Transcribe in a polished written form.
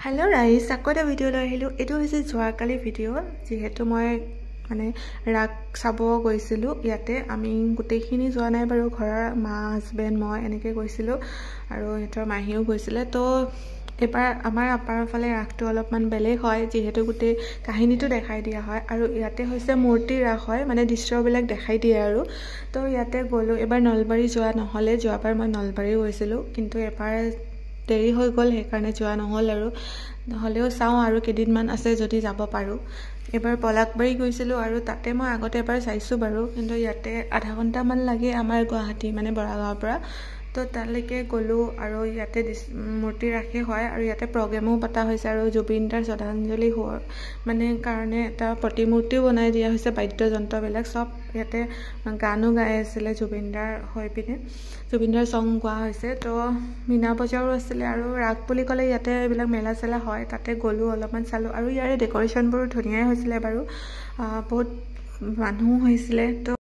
Hello rise আকৌ এটা video' লৈ আহিলোঁ। এইটো হৈছে যোৱাকালি ভিডিঅ', যিহেতু মই মানে ৰাগ চাব গৈছিলোঁ। ইয়াতে আমি গোটেইখিনি যোৱা নাই বাৰু, ঘৰৰ মা হাজবেণ্ড মই এনেকৈ গৈছিলোঁ আৰু সিহঁতৰ মাহীও গৈছিলে। তো এবাৰ আমাৰ আপাৰ ফালে ৰাসটো অলপমান বেলেগ হয়, যিহেতু গোটেই কাহিনীটো দেখাই দিয়া হয় আৰু ইয়াতে হৈছে মূৰ্তি ৰাস হয়, মানে দৃশ্যবিলাক দেখাই দিয়ে আৰু। তো ইয়াতে গ'লোঁ। এবাৰ নলবাৰী যোৱা নহ'লে, যোৱাবাৰ মই নলবাৰী গৈছিলোঁ, কিন্তু এবাৰ দেৰি হৈ গ'ল, সেইকাৰণে যোৱা নহ'ল আৰু। নহ'লেও চাওঁ আৰু কেইদিনমান আছে যদি যাব পাৰোঁ। এবাৰ পলাকবাৰী গৈছিলোঁ আৰু তাতে মই আগতে এবাৰ চাইছোঁ বাৰু, কিন্তু ইয়াতে আধা ঘণ্টামান লাগে আমাৰ গুৱাহাটী মানে বৰাগাঁৱৰ পৰা। তো তালৈকে গ'লোঁ আৰু ইয়াতে মূৰ্তি ৰাসে হয় আৰু ইয়াতে প্ৰগ্ৰেমো পতা হৈছে আৰু জুবিন দাৰ শ্ৰদ্ধাঞ্জলি মানে কাৰণে এটা প্ৰতিমূৰ্তিও বনাই দিয়া হৈছে, বাদ্যযন্ত্ৰবিলাক চব ইয়াতে গানো গাই আছিলে জুবিন দাৰ হৈ পিনে, জুবিন দাৰ ছং গোৱা হৈছে। তো মীনা বজাৰো আছিলে আৰু ৰাস বুলি ক'লে ইয়াতে এইবিলাক মেলা চেলা হয়, তাতে গ'লোঁ, অলপমান চালোঁ আৰু ইয়াৰে ডেক'ৰেশ্যনবোৰো ধুনীয়াই হৈছিলে বাৰু, বহুত মানুহো হৈছিলে। তো